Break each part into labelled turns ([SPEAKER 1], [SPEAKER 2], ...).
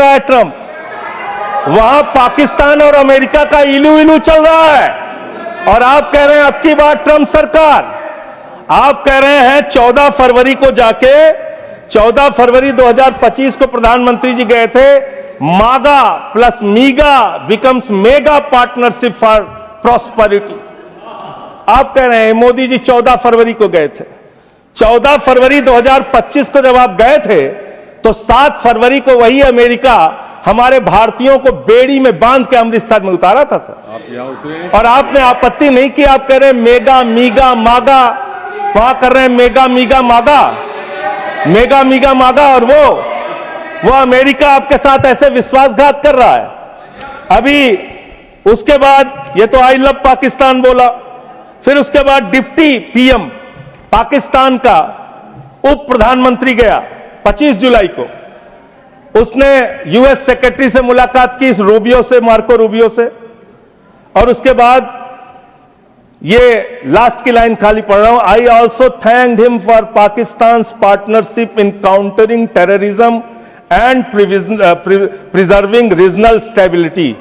[SPEAKER 1] रहा है ट्रंप, वहां पाकिस्तान और अमेरिका का इलू इलू चल रहा है। और आप कह रहे हैं अब की बार ट्रंप सरकार, आप कह रहे हैं 14 फरवरी को जाके 14 फरवरी 2025 को प्रधानमंत्री जी गए थे, मागा plus मीगा becomes mega partnership for prosperity. आप कह रहे हैं मोदी जी 14 फरवरी को गए थे, 14 फरवरी 2025 को जब आप गए थे तो 7 फरवरी को वही अमेरिका हमारे भारतीयों को बेड़ी में बांध के अमृतसर में उतारा था सर।
[SPEAKER 2] आप यहां उतरे
[SPEAKER 1] और आपने आपत्ति नहीं की। आप कह रहे हैं मेगा मीगा मागा, वहां कर रहे हैं मेगा मीगा मागा, मेगा मीगा मागा, और वो अमेरिका आपके साथ ऐसे विश्वासघात कर रहा है। अभी उसके बाद ये तो आई लव पाकिस्तान बोला, फिर उसके बाद डिप्टी पीएम पाकिस्तान का उप प्रधानमंत्री गया 25 जुलाई को, उसने यूएस सेक्रेटरी से मुलाकात की, इस रूबियो से, मार्को रूबियो से। और उसके बाद ये लास्ट की लाइन खाली पढ़ रहा हूं, I also thanked him for Pakistan partnership in countering terrorism and preserving regional stability.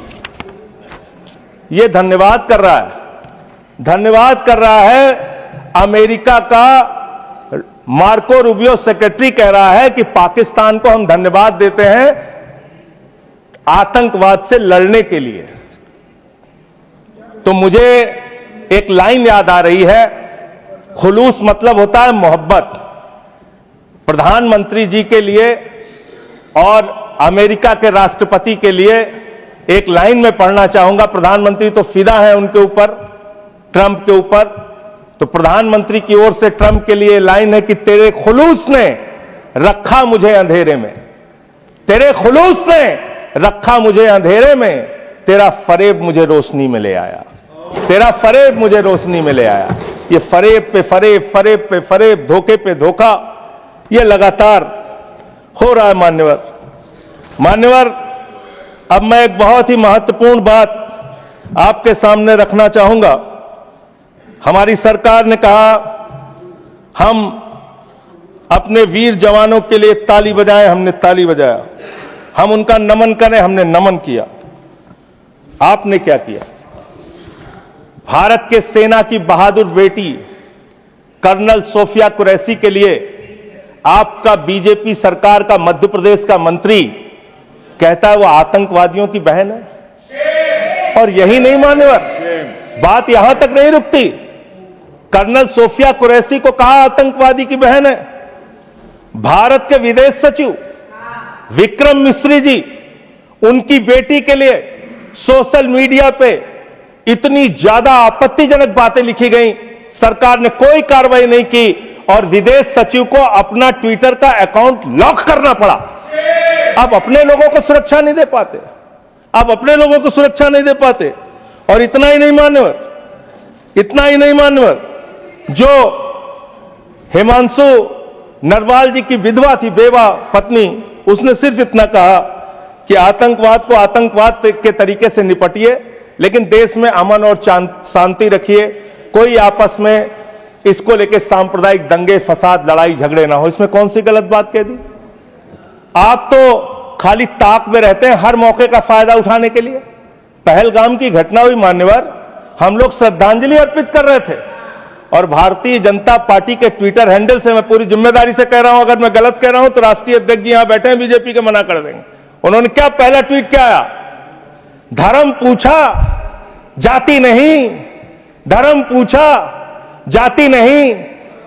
[SPEAKER 1] ये धन्यवाद कर रहा है, धन्यवाद कर रहा है अमेरिका का मार्को रूबियो सेक्रेटरी कह रहा है कि पाकिस्तान को हम धन्यवाद देते हैं आतंकवाद से लड़ने के लिए। तो मुझे एक लाइन याद आ रही है, खुलूस मतलब होता है मोहब्बत। प्रधानमंत्री जी के लिए और अमेरिका के राष्ट्रपति के लिए एक लाइन में पढ़ना चाहूंगा। प्रधानमंत्री तो फिदा है उनके ऊपर, ट्रंप के ऊपर। तो प्रधानमंत्री की ओर से ट्रंप के लिए लाइन है कि तेरे खुलूस ने रखा मुझे अंधेरे में, तेरे खुलूस ने रखा मुझे अंधेरे में, तेरा फरेब मुझे रोशनी में ले आया, तेरा फरेब मुझे रोशनी में ले आया। ये फरेब पे फरेब, फरेब पे फरेब, धोखे पे धोखा, ये लगातार हो रहा है। मान्यवर, अब मैं एक बहुत ही महत्वपूर्ण बात आपके सामने रखना चाहूंगा। हमारी सरकार ने कहा हम अपने वीर जवानों के लिए ताली बजाएं, हमने ताली बजाया। हम उनका नमन करें, हमने नमन किया। आपने क्या किया? भारत के सेना की बहादुर बेटी कर्नल सोफिया कुरैशी के लिए आपका बीजेपी सरकार का मध्य प्रदेश का मंत्री कहता है वो आतंकवादियों की बहन है। और यही नहीं मान्यवर, बात यहां तक नहीं रुकती। कर्नल सोफिया कुरैशी को कहा आतंकवादी की बहन है। भारत के विदेश सचिव विक्रम मिश्री जी, उनकी बेटी के लिए सोशल मीडिया पे इतनी ज्यादा आपत्तिजनक बातें लिखी गई, सरकार ने कोई कार्रवाई नहीं की और विदेश सचिव को अपना ट्विटर का अकाउंट लॉक करना पड़ा। अब अपने लोगों को सुरक्षा नहीं दे पाते, अब अपने लोगों को सुरक्षा नहीं दे पाते। और इतना ही नहीं मान्यवर, इतना ही नहीं मान्यवर, जो हिमांशु नरवाल जी की विधवा थी, बेवा पत्नी, उसने सिर्फ इतना कहा कि आतंकवाद को आतंकवाद के तरीके से निपटिए, लेकिन देश में अमन और शांति रखिए, कोई आपस में इसको लेकर सांप्रदायिक दंगे फसाद लड़ाई झगड़े ना हो। इसमें कौन सी गलत बात कह दी? आप तो खाली ताक में रहते हैं हर मौके का फायदा उठाने के लिए। पहलगाम की घटना हुई मान्यवर, हम लोग श्रद्धांजलि अर्पित कर रहे थे और भारतीय जनता पार्टी के ट्विटर हैंडल से, मैं पूरी जिम्मेदारी से कह रहा हूं, अगर मैं गलत कह रहा हूं तो राष्ट्रीय अध्यक्ष जी यहां बैठे हैं, बीजेपी के मना कर देंगे। उन्होंने क्या पहला ट्वीट क्या आया? धर्म पूछा जाति नहीं, धर्म पूछा जाति नहीं।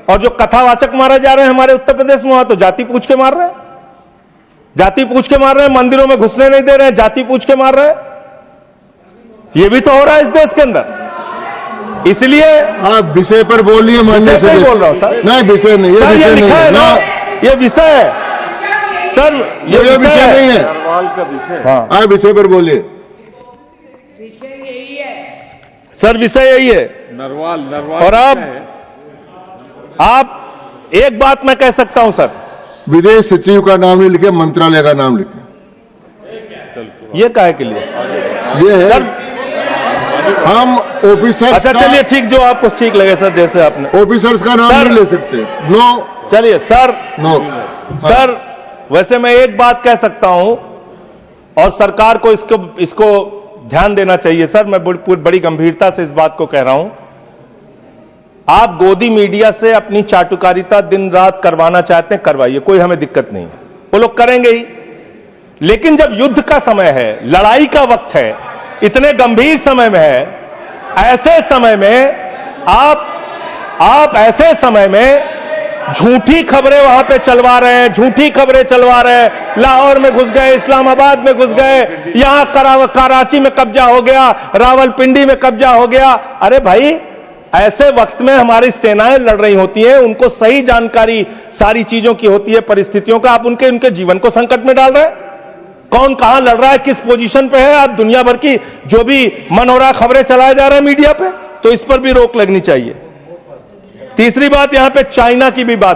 [SPEAKER 1] और जो कथावाचक मारे जा रहे हैं हमारे उत्तर प्रदेश में, वहां तो जाति पूछ के मार रहे हैं, जाति पूछ के मार रहे हैं, मंदिरों में घुसने नहीं दे रहे हैं, जाति पूछ के मार रहे हैं। ये भी तो हो रहा है इस देश के अंदर। इसलिए
[SPEAKER 3] आप विषय पर बोलिए। माननीय
[SPEAKER 1] सर बोल रहा हूं सर,
[SPEAKER 3] नहीं विषय नहीं, ये विषय नहीं है ना,
[SPEAKER 1] ये विषय है सर, ये
[SPEAKER 3] विषय नहीं है,
[SPEAKER 2] नरवाल का विषय।
[SPEAKER 3] हाँ, आप विषय पर बोलिए।
[SPEAKER 4] विषय यही है
[SPEAKER 1] सर, विषय यही है।
[SPEAKER 2] नरवाल
[SPEAKER 1] और आप एक बात मैं कह सकता हूं सर,
[SPEAKER 3] विदेश सचिव का नाम नहीं लिखे, मंत्रालय का नाम लिखे।
[SPEAKER 1] ये काहे के लिए?
[SPEAKER 3] ये है
[SPEAKER 1] सर,
[SPEAKER 3] हम ऑफिसर्स,
[SPEAKER 1] अच्छा चलिए ठीक, जो आपको ठीक लगे सर, जैसे आपने
[SPEAKER 3] ऑफिसर्स का नाम नहीं ले सकते। नो,
[SPEAKER 1] चलिए सर,
[SPEAKER 3] नो
[SPEAKER 1] सर वैसे मैं एक बात कह सकता हूं और सरकार को इसको ध्यान देना चाहिए। सर, मैं बड़ी गंभीरता से इस बात को कह रहा हूं। आप गोदी मीडिया से अपनी चाटुकारिता दिन रात करवाना चाहते हैं, करवाइए, कोई हमें दिक्कत नहीं है, वो लोग करेंगे ही। लेकिन जब युद्ध का समय है, लड़ाई का वक्त है, इतने गंभीर समय में है, ऐसे समय में आप ऐसे समय में झूठी खबरें वहां पे चलवा रहे हैं, झूठी खबरें चलवा रहे हैं। लाहौर में घुस गए, इस्लामाबाद में घुस गए, यहां कराची में कब्जा हो गया, रावलपिंडी में कब्जा हो गया। अरे भाई, ऐसे वक्त में हमारी सेनाएं लड़ रही होती हैं, उनको सही जानकारी सारी चीजों की होती है, परिस्थितियों का। आप उनके जीवन को संकट में डाल रहे हैं। कौन कहां लड़ रहा है, किस पोजीशन पे है, आप दुनिया भर की जो भी मनोरा खबरें चलाए जा रहे हैं मीडिया पे, तो इस पर भी रोक लगनी चाहिए। तीसरी बात, यहां पे चाइना की भी बात